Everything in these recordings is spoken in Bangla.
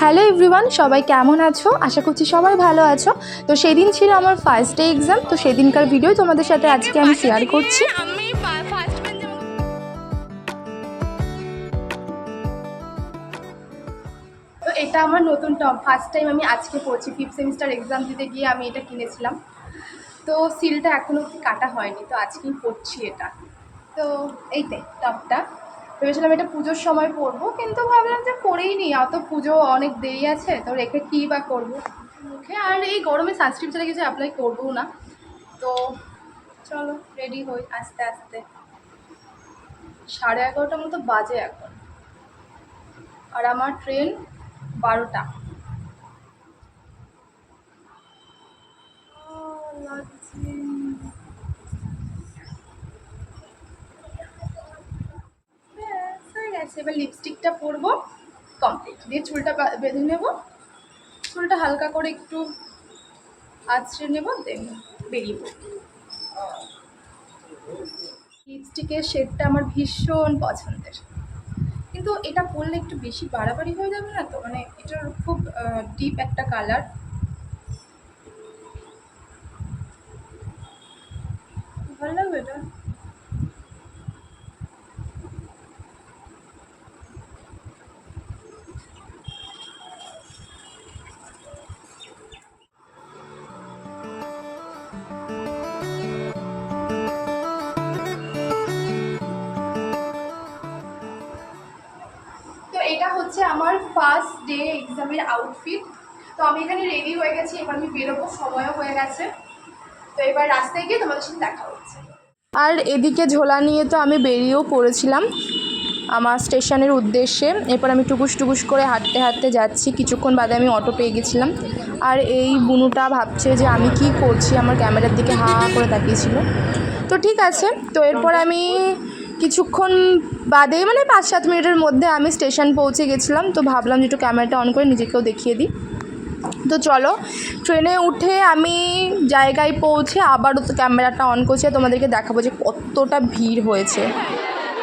হ্যালো এভরিওয়ান, সবাই কেমন আছো? আশা করছি সবাই ভালো আছো। তো সেদিন ছিল আমার ফার্স্ট ডে এক্সাম, তো সেদিনকার ভিডিও তোমাদের সাথে আজকে আমি শেয়ার করছি। তো এটা আমার নতুন টপ, ফার্স্ট টাইম আমি আজকে পড়ছি। 5th সেমিস্টার এক্সাম দিতে গিয়ে আমি এটা কিনেছিলাম, তো সিলটা এখনও কাটা হয়নি, তো আজকেই পড়ছি এটা। তো এইতে টপটা ভেবেছিলাম এটা পুজোর সময় পরবো, কিন্তু ভাবলাম যে পরেই নি, অত পুজো অনেক দেরি আছে, তো রেখে কী বা করবো মুখে। আর এই গরমে সানস্ক্রিন ছাড়া কিছু অ্যাপ্লাই করবোও না, তো চলো রেডি হই আস্তে আস্তে। 11:30 মতো বাজে এখন, আর আমার ট্রেন 12টা। হয়ে গেছে, এবার লিপস্টিকটা পরবো, কমপ্লিট। দিয়ে চুলটা বেঁধে নেবো, চুলটা হালকা করে একটু আঁচড়ে নেবো, দেন বেরিয়ে পড়বো। লিপস্টিকের শেডটা আমার ভীষণ পছন্দের, কিন্তু এটা পরলে একটু বেশি বাড়াবাড়ি হয়ে যাবে না তো? মানে এটার খুব ডিপ একটা কালার, ভালো লাগবে এটা। তো এটা হচ্ছে আমার ফার্স্ট ডে এক্সামের আউটফিট। তো আমি এখানে রেডি হয়ে গেছি, এবার আমি বেরোবো, সময়ও হয়ে গেছে। তো এবার রাস্তায় গিয়ে তোমাদের সাথে দেখা হচ্ছে। আর এদিকে ঝোলা নিয়ে তো আমি বেরিয়েও পড়েছিলাম আমার স্টেশনের উদ্দেশ্যে। এরপর আমি টুকুস টুকুস করে হাঁটতে হাঁটতে যাচ্ছি, কিছুক্ষণ বাদে আমি অটো পেয়ে গেছিলাম। আর এই বুনুটা ভাবছে যে আমি কি করছি, আমার ক্যামেরার দিকে হা করে তাকিয়েছিল। তো ঠিক আছে, তো এরপর আমি কিছুক্ষণ বাদে মানে 5-7 মিনিটের মধ্যে আমি স্টেশন পৌঁছে গেছিলাম। তো ভাবলাম যে একটু ক্যামেরাটা অন করে নিজেকেও দেখিয়ে দিই। তো চলো, ট্রেনে উঠে আমি জায়গায় পৌঁছে আবারও তো ক্যামেরাটা অন করছি, তোমাদেরকে দেখাবো যে কতটা ভিড় হয়েছে।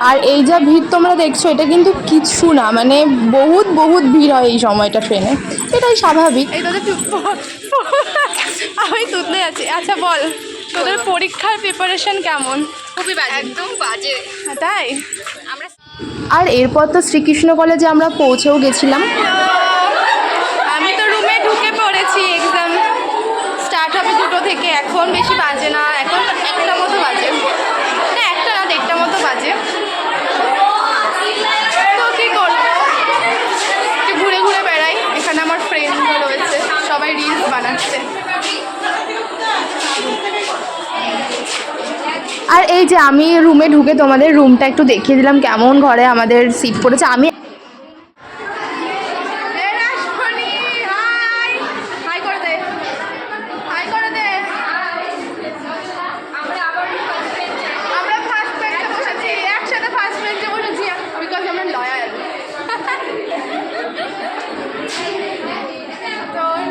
আর এই যা ভিড় তোমরা দেখছো, এটা কিন্তু কিছু না, মানে বহুত বহুত ভিড় হয় এই সময়টা ট্রেনে, এটাই স্বাভাবিক। এই তোদের আমি তুতলে যাচ্ছি। আচ্ছা বল, তোদের পরীক্ষার প্রিপারেশন কেমন? খুবই বাজে, একদম বাজে। তাই? আমরা আর এরপর তো শ্রীকৃষ্ণ কলেজে আমরা পৌঁছেও গেছিলাম। আমি তো রুমে ঢুকে পড়েছি, এক্সাম স্টার্ট হবে 2টো থেকে, এখন বেশি বাজে না, এখন 1টা মতো বাজে, না 1টা না 1:30 মতো বাজে। তো কী করবো, একটু ঘুরে ঘুরে বেড়াই। এখানে আমার ফ্রেন্ডরা রয়েছে, সবাই রিলস বানাচ্ছে। আর এই যে আমি রুমে ঢুকে তোমাদের রুমটা একটু দেখিয়ে দিলাম, কেমন ঘরে আমাদের সিট পড়েছে। আমি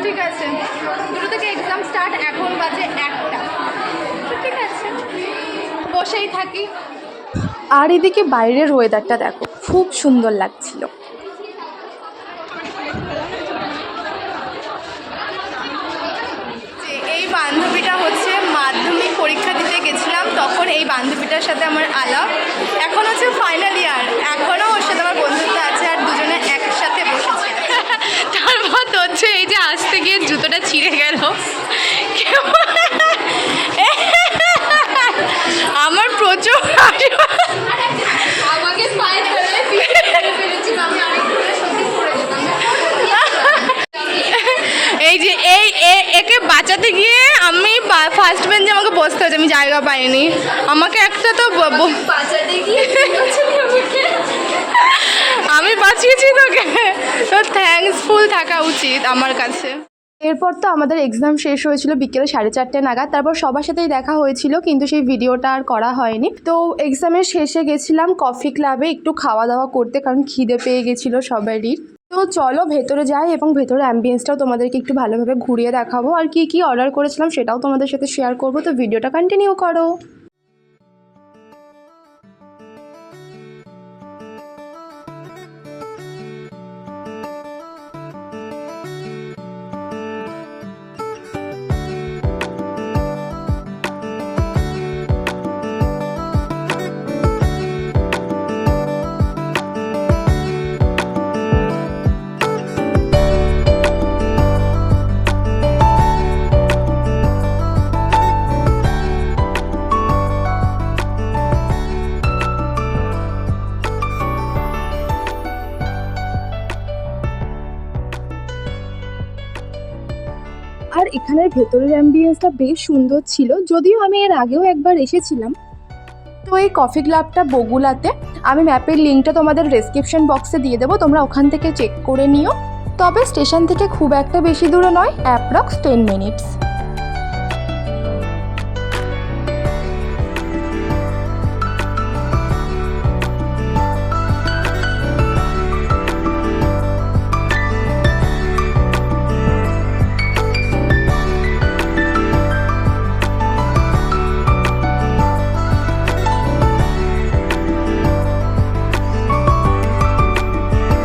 ঠিক আছে, 2টো থেকে এক্সাম স্টার্ট, এখন বাজে 1টা। ঠিক আছে, বসেই থাকি। আর এদিকে বাইরের ওয়েদারটা দেখো, খুব সুন্দর লাগছিল। এই বান্ধবীটা হচ্ছে মাধ্যমিক পরীক্ষা দিতে গেছিলাম তখন, এই বান্ধবীটার সাথে আমার আলাপ। এখন হচ্ছে ফাইনাল ইয়ার, এখনও ওর সাথে আমার বন্ধুত্ব আছে, আর দুজনে একসাথে বসেছে। তারপর হচ্ছে এই যে আসতে গিয়ে জুতোটা ছিঁড়ে গেল। আমার প্রচুর আমাকে পায়ে ধরে পেরেছিলাম, আমি আরেকটু সত্যি পড়ে যেতাম। এই যে একে বাঁচাতে গিয়ে আমি ফার্স্ট বেঞ্চে আমাকে বসতে হয়েছে, আমি জায়গা পাইনি। আমাকে একটা তো বাঁচাতে গিয়ে আমি বাঁচিয়েছি তোকে, তো থ্যাঙ্কসফুল থাকা উচিত আমার কাছে। এরপর তো আমাদের এক্সাম শেষ হয়েছিল বিকেলে 4:30 নাগাদ। তারপর সবার সাথেই দেখা হয়েছিল, কিন্তু সেই ভিডিওটা আর করা হয়নি। তো এক্সামের শেষে গেছিলাম কফি ক্লাবে একটু খাওয়া দাওয়া করতে, কারণ খিদে পেয়ে গেছিলো সবারই। তো চলো ভেতরে যাই, এবং ভেতরে অ্যাম্বিয়েন্সটাও তোমাদেরকে একটু ভালোভাবে ঘুরিয়ে দেখাবো, আর কি কি অর্ডার করেছিলাম সেটাও তোমাদের সাথে শেয়ার করবো। তো ভিডিওটা কন্টিনিউ করো। আর এখানের ভেতরের অ্যাম্বিয়েন্সটা বেশ সুন্দর ছিল, যদিও আমি এর আগেও একবার এসেছিলাম। তো এই কফি ক্লাবটা বগুলাতে, আমি ম্যাপের লিঙ্কটা তোমাদের ডেসক্রিপশন বক্সে দিয়ে দেবো, তোমরা ওখান থেকে চেক করে নিও। তবে স্টেশন থেকে খুব একটা বেশি দূরে নয়, অ্যাপ্রক্স 10 মিনিটস।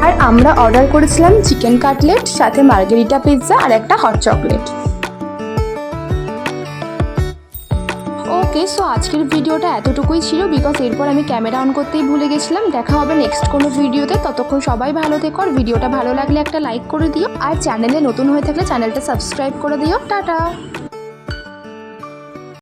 আর আমরা অর্ডার করেছিলাম চিকেন কাটলেট, সাথে মার্গেরিটা পিৎজা আর একটা হট চকলেট। ওকে, সো আজকের ভিডিওটা এতটুকুই ছিল, বিকজ এরপর আমি ক্যামেরা অন করতেই ভুলে গেছিলাম। দেখা হবে নেক্সট কোনো ভিডিওতে, ততক্ষণ সবাই ভালো থেকো। আর ভিডিওটা ভালো লাগলে একটা লাইক করে দিও, আর চ্যানেলে নতুন হয়ে থাকলে চ্যানেলটা সাবস্ক্রাইব করে দিও। টাটা।